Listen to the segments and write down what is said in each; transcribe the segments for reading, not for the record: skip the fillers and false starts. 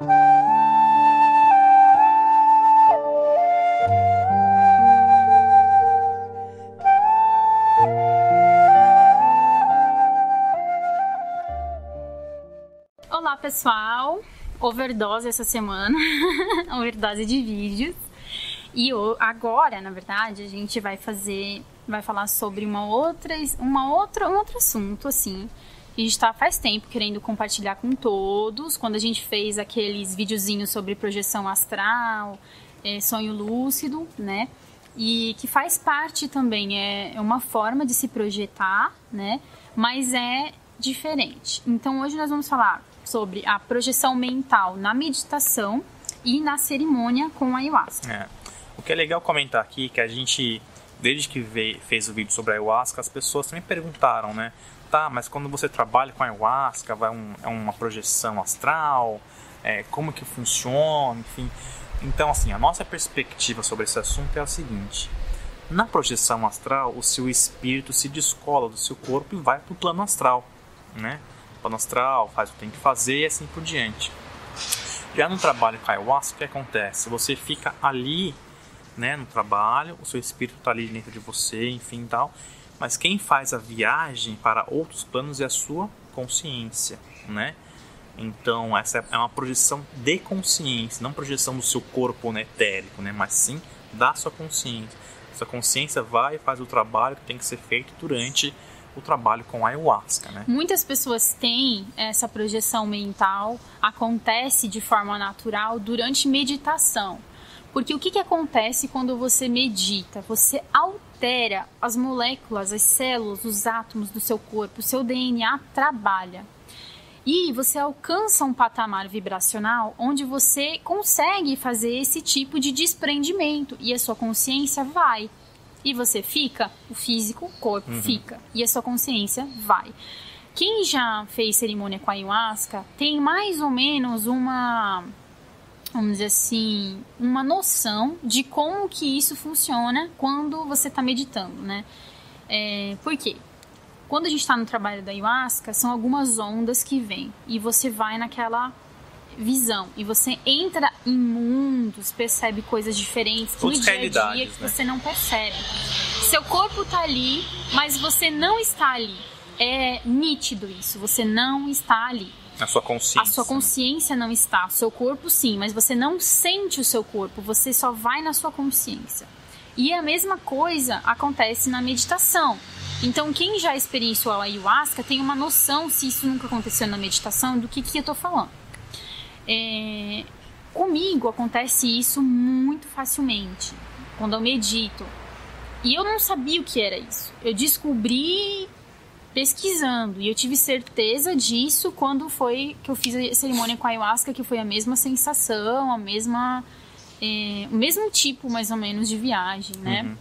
Olá pessoal, overdose essa semana, overdose de vídeos. E agora, na verdade, a gente vai falar sobre um outro assunto, assim. A gente tá faz tempo querendo compartilhar com todos. Quando a gente fez aqueles videozinhos sobre projeção astral, sonho lúcido, né? E que faz parte também, é uma forma de se projetar, né? Mas é diferente. Então hoje nós vamos falar sobre a projeção mental na meditação e na cerimônia com a ayahuasca. O que é legal comentar aqui é que a gente, desde que fez o vídeo sobre a ayahuasca, as pessoas também perguntaram, né? Tá, mas quando você trabalha com a ayahuasca, é uma projeção astral? Como que funciona? Enfim. Então, assim, a nossa perspectiva sobre esse assunto é a seguinte. Na projeção astral, o seu espírito se descola do seu corpo e vai para o plano astral, né? Plano astral, faz o que tem que fazer e assim por diante. Já no trabalho com a ayahuasca, o que acontece? Você fica ali, né, no trabalho, o seu espírito está ali dentro de você, enfim, tal. Mas quem faz a viagem para outros planos é a sua consciência, né? Então, essa é uma projeção de consciência, não projeção do seu corpo, né, etérico, né, mas sim da sua consciência. Sua consciência vai e faz o trabalho que tem que ser feito durante o trabalho com a ayahuasca, né? Muitas pessoas têm essa projeção mental, acontece de forma natural durante meditação. Porque o que acontece quando você medita? Você altera as moléculas, as células, os átomos do seu corpo, o seu DNA trabalha. E você alcança um patamar vibracional onde você consegue fazer esse tipo de desprendimento e a sua consciência vai. E você fica, o físico, o corpo fica. E a sua consciência vai. Quem já fez cerimônia com a ayahuasca tem mais ou menos vamos dizer assim, uma noção de como que isso funciona quando você está meditando, né? Por quê? Quando a gente está no trabalho da ayahuasca, são algumas ondas que vêm. E você vai naquela visão. E você entra em mundos, percebe coisas diferentes no dia a dia que você não percebe. Seu corpo está ali, mas você não está ali. É nítido isso, você não está ali. A sua consciência. A sua consciência não está. O seu corpo sim, mas você não sente o seu corpo, você só vai na sua consciência. E a mesma coisa acontece na meditação. Então, quem já experienciou a ayahuasca tem uma noção, se isso nunca aconteceu na meditação, do que eu estou falando. Comigo acontece isso muito facilmente, quando eu medito. E eu não sabia o que era isso. Eu descobri pesquisando, e eu tive certeza disso quando foi que eu fiz a cerimônia com a ayahuasca, que foi a mesma sensação, o mesmo tipo, mais ou menos, de viagem, né?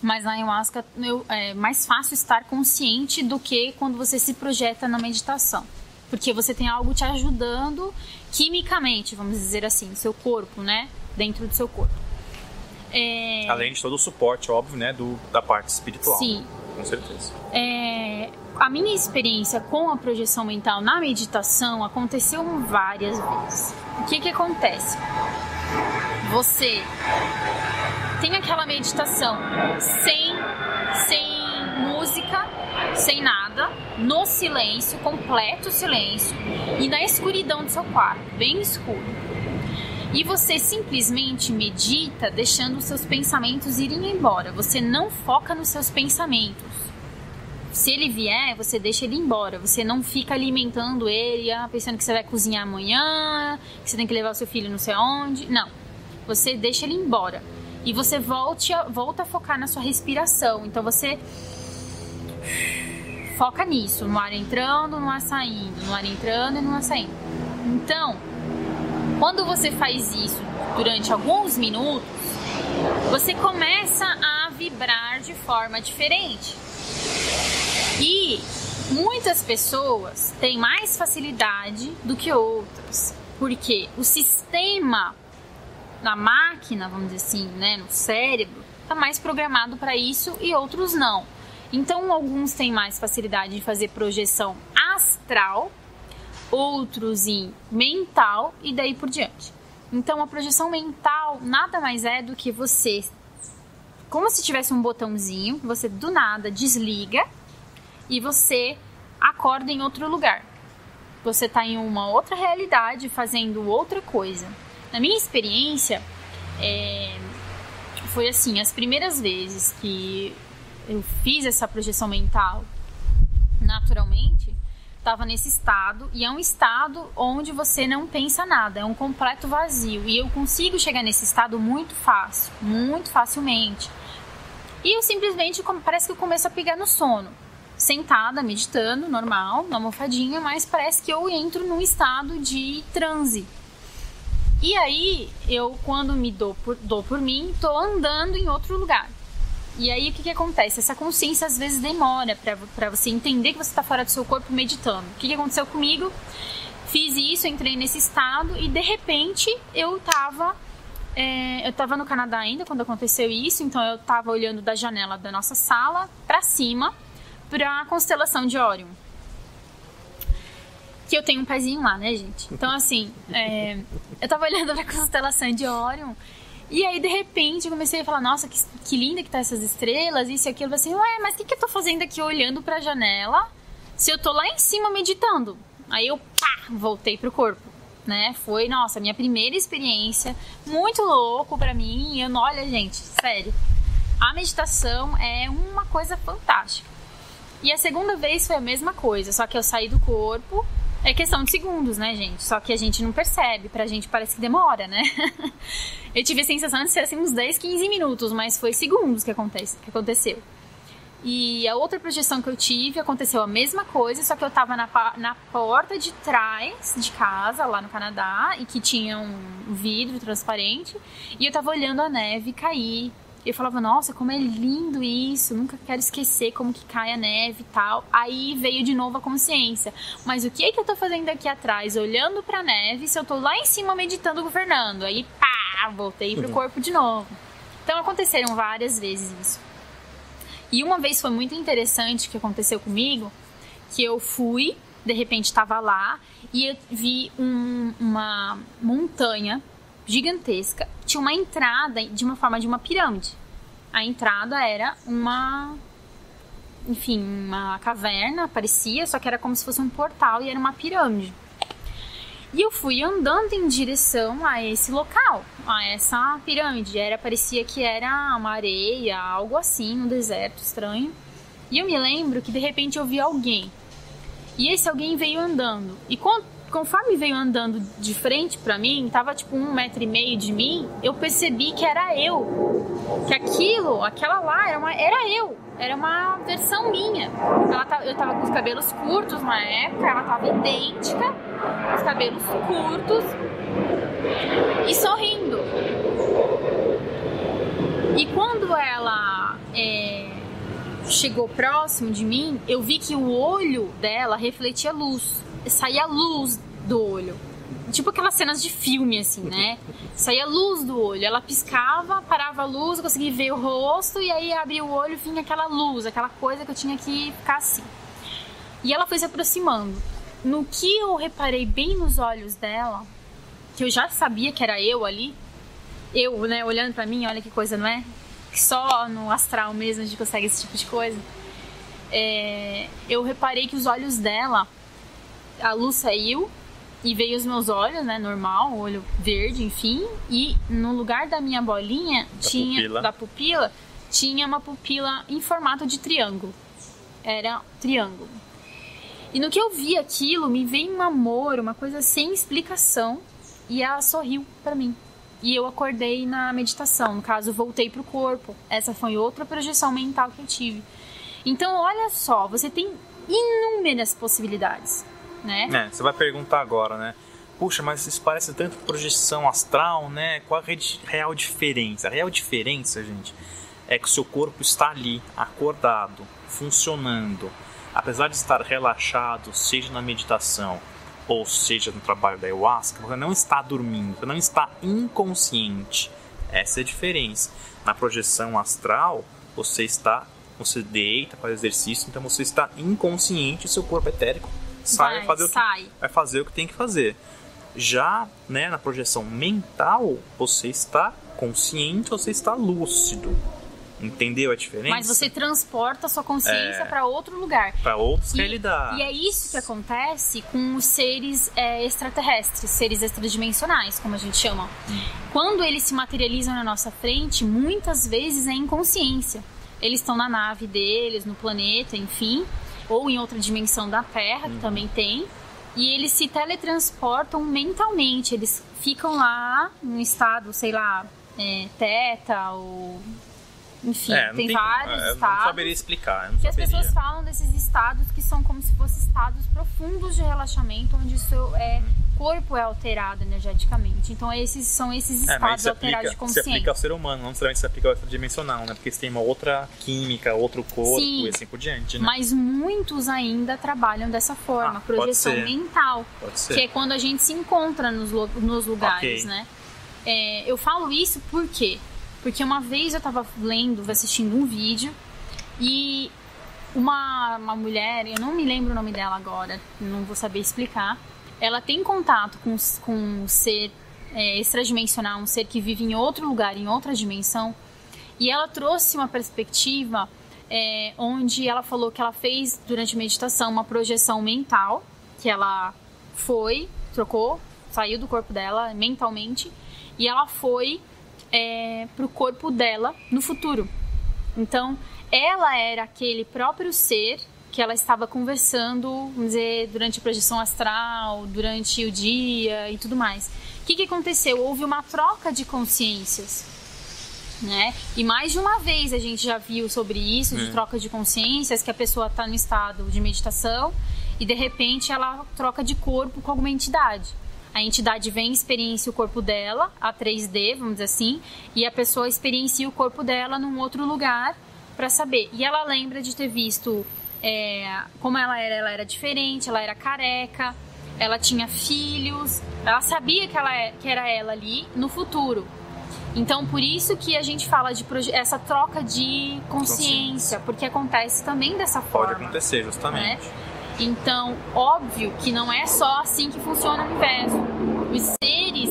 Mas na ayahuasca é mais fácil estar consciente do que quando você se projeta na meditação. Porque você tem algo te ajudando quimicamente, vamos dizer assim, seu corpo, né? Dentro do seu corpo. Além de todo o suporte, óbvio, né? Da parte espiritual. Sim. Com certeza. A minha experiência com a projeção mental na meditação aconteceu várias vezes. O que acontece? Você tem aquela meditação sem música, sem nada, no silêncio, completo silêncio, e na escuridão do seu quarto, bem escuro. E você simplesmente medita deixando os seus pensamentos irem embora. Você não foca nos seus pensamentos. Se ele vier, você deixa ele embora. Você não fica alimentando ele, pensando que você vai cozinhar amanhã, que você tem que levar o seu filho não sei aonde. Não. Você deixa ele embora. E você volta a focar na sua respiração. Então você foca nisso, no ar entrando, no ar saindo, no ar entrando e no ar saindo. Então, quando você faz isso durante alguns minutos, você começa a vibrar de forma diferente. E muitas pessoas têm mais facilidade do que outras, porque o sistema na máquina, vamos dizer assim, né, no cérebro, está mais programado para isso e outros não. Então, alguns têm mais facilidade de fazer projeção astral, outros em mental e daí por diante. Então a projeção mental nada mais é do que você, como se tivesse um botãozinho, você do nada desliga e você acorda em outro lugar. Você está em uma outra realidade fazendo outra coisa. Na minha experiência, foi assim, as primeiras vezes que eu fiz essa projeção mental naturalmente, estava nesse estado, e é um estado onde você não pensa nada, é um completo vazio, e eu consigo chegar nesse estado muito fácil, muito facilmente. E eu simplesmente, parece que eu começo a pegar no sono, sentada, meditando, normal, na almofadinha, mas parece que eu entro num estado de transe. E aí, eu, quando me dou por mim, tô andando em outro lugar. E aí, o que acontece? Essa consciência, às vezes, demora pra você entender que você tá fora do seu corpo meditando. O que aconteceu comigo? Fiz isso, entrei nesse estado e, de repente, eu tava no Canadá ainda quando aconteceu isso. Então, eu tava olhando da janela da nossa sala pra cima, pra constelação de Órion. Que eu tenho um pezinho lá, né, gente? Então, assim, eu tava olhando pra constelação de Órion. E aí, de repente, eu comecei a falar, nossa, que linda que tá essas estrelas, isso e aquilo. Eu falei assim, ué, mas o que eu tô fazendo aqui olhando pra janela se eu tô lá em cima meditando? Aí eu, voltei pro corpo, né? Foi, nossa, minha primeira experiência, muito louco pra mim. Olha, gente, sério, a meditação é uma coisa fantástica. E a segunda vez foi a mesma coisa, só que eu saí do corpo. É questão de segundos, né, gente? Só que a gente não percebe, pra gente parece que demora, né? Eu tive a sensação de ser assim uns 10, 15 minutos, mas foi segundos que aconteceu. E a outra projeção que eu tive, aconteceu a mesma coisa, só que eu tava na porta de trás de casa, lá no Canadá, e que tinha um vidro transparente, e eu tava olhando a neve cair. Eu falava, nossa, como é lindo isso, nunca quero esquecer como que cai a neve e tal. Aí veio de novo a consciência. Mas o que é que eu tô fazendo aqui atrás, olhando pra neve, se eu tô lá em cima meditando com o Fernando? Aí, voltei pro corpo de novo. Então aconteceram várias vezes isso. E uma vez foi muito interessante que aconteceu comigo, que eu fui, de repente tava lá, e eu vi uma montanha gigantesca, tinha uma entrada de uma forma de uma pirâmide. A entrada era uma caverna, parecia, só que era como se fosse um portal e era uma pirâmide. E eu fui andando em direção a esse local, a essa pirâmide. Parecia que era uma areia, algo assim, um deserto estranho. E eu me lembro que de repente eu vi alguém. E esse alguém veio andando. E conforme veio andando de frente pra mim, tava tipo 1,5 metro de mim, eu percebi que era eu. Que aquela lá era eu. Era uma versão minha. Eu tava com os cabelos curtos na época, ela tava idêntica, os cabelos curtos e sorrindo. E quando ela chegou próximo de mim, eu vi que o olho dela refletia luz. Saía luz do olho. Tipo aquelas cenas de filme, assim, né? Saía luz do olho. Ela piscava, parava a luz, eu conseguia ver o rosto, e aí abria o olho e vinha aquela luz, aquela coisa que eu tinha que ficar assim. E ela foi se aproximando. No que eu reparei bem nos olhos dela, que eu já sabia que era eu ali, eu, né, olhando pra mim, olha que coisa, não é? Que só no astral mesmo a gente consegue esse tipo de coisa. Eu reparei que os olhos dela, a luz saiu e veio os meus olhos, né, normal, olho verde, enfim, e no lugar da minha bolinha da pupila, tinha uma pupila em formato de triângulo. Era triângulo. E no que eu vi aquilo, me veio um amor, uma coisa sem explicação, e ela sorriu pra mim. E eu acordei na meditação, no caso, voltei pro corpo. Essa foi outra projeção mental que eu tive. Então, olha só, você tem inúmeras possibilidades, né? Você vai perguntar agora, né? Puxa, mas isso parece tanto projeção astral, né? Qual a real diferença? A real diferença, gente, é que o seu corpo está ali, acordado, funcionando. Apesar de estar relaxado, seja na meditação ou seja no trabalho da ayahuasca, você não está dormindo, você não está inconsciente. Essa é a diferença. Na projeção astral, você deita, faz exercício, então você está inconsciente e seu corpo etérico vai fazer o que tem que fazer. Já, né, na projeção mental, você está consciente, você está lúcido. Entendeu a diferença? Mas você transporta a sua consciência para outro lugar. Para outras realidades. E é isso que acontece com os seres extraterrestres, seres extradimensionais, como a gente chama. Quando eles se materializam na nossa frente, muitas vezes é inconsciência. Eles estão na nave deles, no planeta, enfim, ou em outra dimensão da Terra, que também tem, e eles se teletransportam mentalmente. Eles ficam lá num estado, sei lá, teta ou... Enfim, tem vários estados. Eu não saberia explicar. Que as pessoas falam desses estados que são como se fossem estados profundos de relaxamento, onde o seu corpo é alterado energeticamente. Então, são esses estados alterados de consciência. Se aplica ao ser humano, não necessariamente se aplica ao extradimensional, né? Porque eles têm uma outra química, outro corpo. Sim, e assim por diante, né? Mas muitos ainda trabalham dessa forma, projeção mental. Pode ser. Que é quando a gente se encontra nos lugares, né? Eu falo isso por quê? Porque uma vez eu estava assistindo um vídeo e uma mulher, eu não me lembro o nome dela agora, não vou saber explicar, ela tem contato com um ser extradimensional, um ser que vive em outro lugar, em outra dimensão, e ela trouxe uma perspectiva onde ela falou que ela fez durante a meditação uma projeção mental, que ela saiu do corpo dela mentalmente, e ela foi pro corpo dela no futuro. Então, ela era aquele próprio ser que ela estava conversando, vamos dizer, durante a projeção astral, durante o dia e tudo mais. O que aconteceu? Houve uma troca de consciências, né? E mais de uma vez a gente já viu sobre isso, de troca de consciências, que a pessoa está no estado de meditação e de repente ela troca de corpo com alguma entidade. A entidade vem e experiencia o corpo dela, a 3D, vamos dizer assim, e a pessoa experiencia o corpo dela num outro lugar para saber. E ela lembra de ter visto como ela era diferente, ela era careca, ela tinha filhos, ela sabia que era ela ali no futuro. Então, por isso que a gente fala de essa troca de consciência, porque acontece também dessa forma. Pode acontecer, justamente. Né? Então, óbvio que não é só assim que funciona o universo. Os seres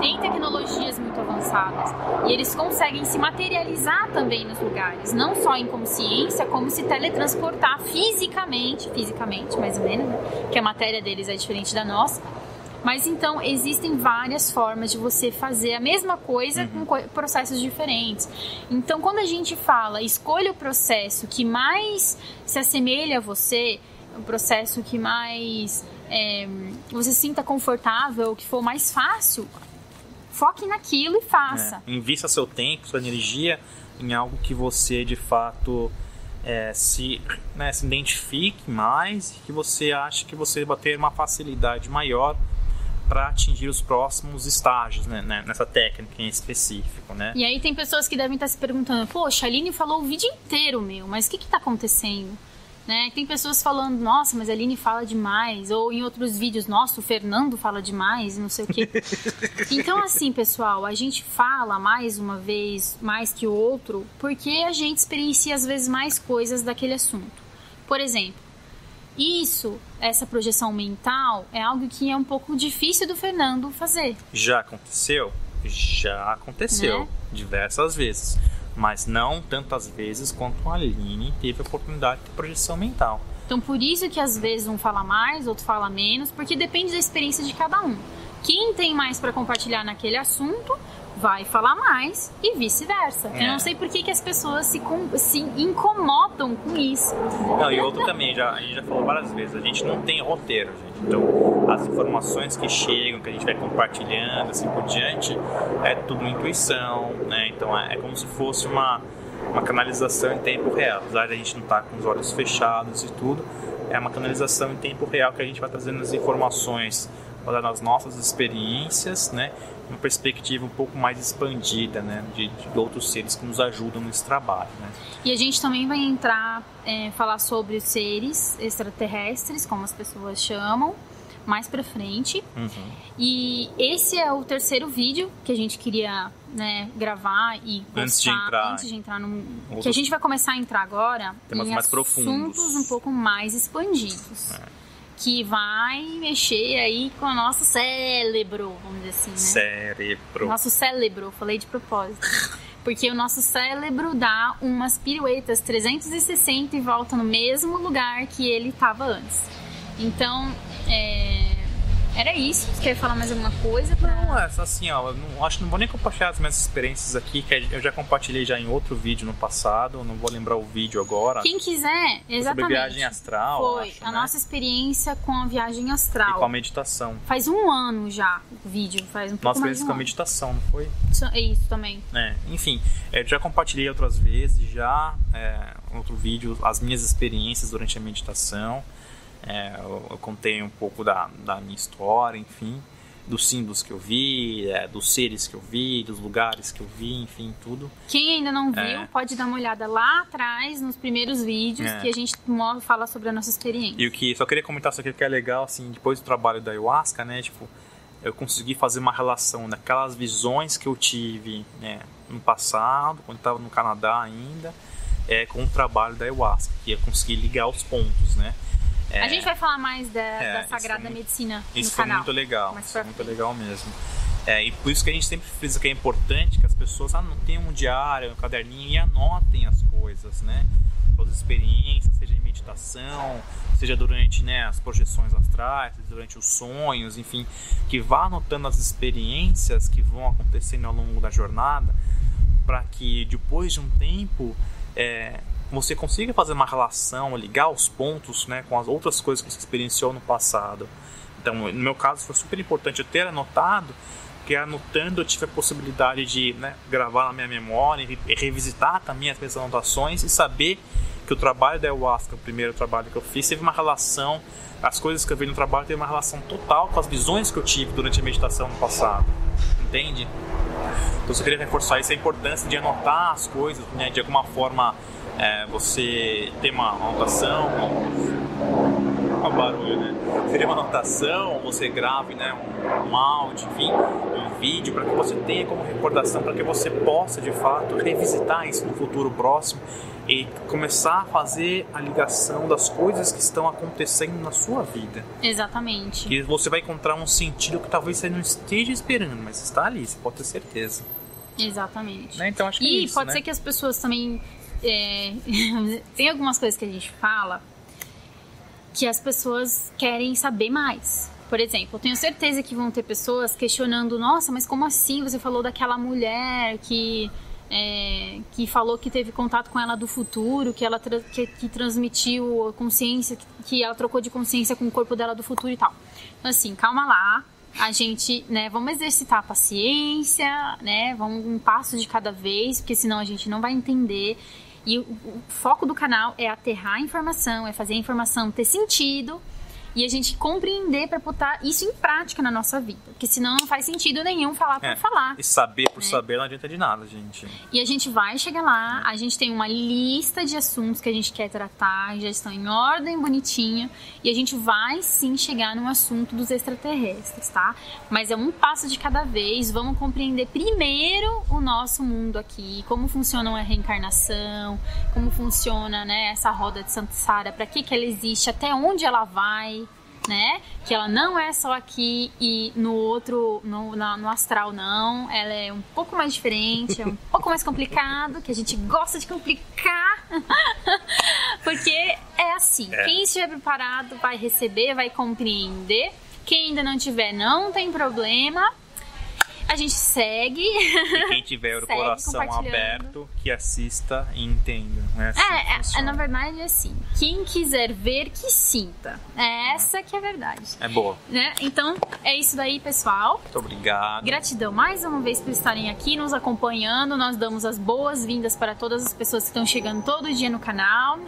têm tecnologias muito avançadas e eles conseguem se materializar também nos lugares, não só em consciência, como se teletransportar fisicamente mais ou menos, né? Porque a matéria deles é diferente da nossa. Mas então, existem várias formas de você fazer a mesma coisa com processos diferentes. Então, quando a gente fala, escolha o processo que mais se assemelha a você, o processo que mais você se sinta confortável, que for mais fácil, foque naquilo e faça. Invista seu tempo, sua energia em algo que você, de fato, se identifique mais e que você ache que você vai ter uma facilidade maior para atingir os próximos estágios, né, nessa técnica em específico, né? E aí tem pessoas que devem estar se perguntando, poxa, a Aline falou o vídeo inteiro, mas o que está acontecendo? Né? Tem pessoas falando, nossa, mas a Aline fala demais, ou em outros vídeos, nossa, o Fernando fala demais, não sei o quê. Então, assim, pessoal, a gente fala mais uma vez, mais que o outro, porque a gente experiencia às vezes mais coisas daquele assunto. Por exemplo, essa projeção mental é algo que é um pouco difícil do Fernando fazer. Já aconteceu? Já aconteceu, né? Diversas vezes. Mas não tantas vezes quanto a Aline teve a oportunidade de projeção mental. Então, por isso que às vezes um fala mais, outro fala menos, porque depende da experiência de cada um. Quem tem mais para compartilhar naquele assunto vai falar mais e vice-versa. Eu não sei por que as pessoas se incomodam com isso. Não, e outro também, a gente já falou várias vezes, a gente não tem roteiro, gente. Então, as informações que chegam, que a gente vai compartilhando, assim por diante, é tudo intuição, né? Então, é como se fosse uma canalização em tempo real. Apesar de a gente não estar com os olhos fechados e tudo, é uma canalização em tempo real que a gente vai trazendo as informações nas nossas experiências, né? Uma perspectiva um pouco mais expandida, né? De outros seres que nos ajudam nesse trabalho, né? E a gente também vai falar sobre os seres extraterrestres, como as pessoas chamam, mais pra frente. E esse é o terceiro vídeo que a gente queria, né, gravar e postar antes de entrar que a gente vai começar a entrar agora temas mais profundos, assuntos um pouco mais expandidos. que vai mexer aí com o nosso cérebro, vamos dizer assim, né? Cérebro. Nosso cérebro, falei de propósito. Porque o nosso cérebro dá umas piruetas 360 e volta no mesmo lugar que ele estava antes. Então, era isso. Você quer falar mais alguma coisa? Não, assim, ó, acho que não vou nem compartilhar as minhas experiências aqui, que eu já compartilhei já em outro vídeo no passado, não vou lembrar o vídeo agora. Quem quiser, exatamente. Sobre viagem astral, Foi acho, a nossa experiência com a viagem astral. E com a meditação. Faz 1 ano já o vídeo, faz um pouco mais de 1 ano. com a meditação, não foi? É isso também. Enfim, eu já compartilhei outras vezes, outro vídeo, as minhas experiências durante a meditação. Eu contei um pouco da minha história, enfim, dos símbolos que eu vi, dos seres que eu vi, dos lugares que eu vi, enfim, tudo. Quem ainda não viu, pode dar uma olhada lá atrás, nos primeiros vídeos, que a gente fala sobre a nossa experiência. E o que só queria comentar isso aqui, que é legal, assim, depois do trabalho da ayahuasca, né, tipo, eu consegui fazer uma relação daquelas visões que eu tive, né, no passado, quando eu estava no Canadá ainda, com o trabalho da ayahuasca, que eu consegui ligar os pontos, né. A gente vai falar mais da Sagrada Medicina no canal. Isso foi muito legal, muito legal mesmo. E por isso que a gente sempre frisa que é importante que as pessoas tenham um diário, um caderninho e anotem as coisas, né? Suas experiências, seja em meditação, seja durante, né, as projeções astrais, durante os sonhos, enfim, que vá anotando as experiências que vão acontecendo ao longo da jornada, para que depois de um tempo você consiga fazer uma relação, ligar os pontos, né, com as outras coisas que você experienciou no passado. Então, no meu caso, foi super importante eu ter anotado, porque anotando eu tive a possibilidade de, né, gravar na minha memória e revisitar também as minhas anotações e saber que o trabalho da ayahuasca, o primeiro trabalho que eu fiz, teve uma relação, as coisas que eu vi no trabalho teve uma relação total com as visões que eu tive durante a meditação no passado. Entende? Então, eu queria reforçar essa importância de anotar as coisas, né, de alguma forma. Você tem uma anotação, um barulho, né? Seria uma anotação, você grave, né, um áudio, enfim, um vídeo, para que você tenha como recordação, para que você possa, de fato, revisitar isso no futuro próximo e começar a fazer a ligação das coisas que estão acontecendo na sua vida. Exatamente. Que você vai encontrar um sentido que talvez você não esteja esperando, mas está ali, você pode ter certeza. Exatamente. Né? Então, acho que é isso, pode né? ser que as pessoas também... tem algumas coisas que a gente fala que as pessoas querem saber mais. Por exemplo, eu tenho certeza que vão ter pessoas questionando: nossa, mas como assim você falou daquela mulher que falou que teve contato com ela do futuro, que transmitiu a consciência, que ela trocou de consciência com o corpo dela do futuro e tal. Então, assim, calma lá. A gente, né, vamos exercitar a paciência, né, vamos um passo de cada vez, porque senão a gente não vai entender. E o foco do canal é aterrar a informação, é fazer a informação ter sentido e a gente compreender para botar isso em prática na nossa vida. Porque senão não faz sentido nenhum falar por falar. E saber por saber não adianta de nada, gente. E a gente vai chegar lá, a gente tem uma lista de assuntos que a gente quer tratar, já estão em ordem bonitinha, e a gente vai sim chegar no assunto dos extraterrestres, tá? Mas é um passo de cada vez, vamos compreender primeiro o nosso mundo aqui, como funciona a reencarnação, como funciona, né, essa roda de Samsara, para que ela existe, até onde ela vai, né? Que ela não é só aqui e no outro, no astral não, ela é um pouco mais diferente, é um pouco mais complicado, que a gente gosta de complicar, porque é assim, quem estiver preparado vai receber, vai compreender, quem ainda não tiver não tem problema, a gente segue. E quem tiver o coração aberto, que assista e entenda. Né? Assim na verdade é assim. Quem quiser ver, que sinta. Essa que é a verdade. É boa. Né? Então, é isso daí, pessoal. Muito obrigado. Gratidão mais uma vez por estarem aqui nos acompanhando. Nós damos as boas-vindas para todas as pessoas que estão chegando todo dia no canal.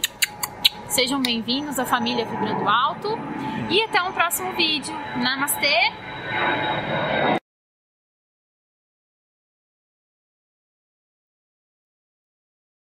Sejam bem-vindos à família Vibrando Alto. E até um próximo vídeo. Namastê!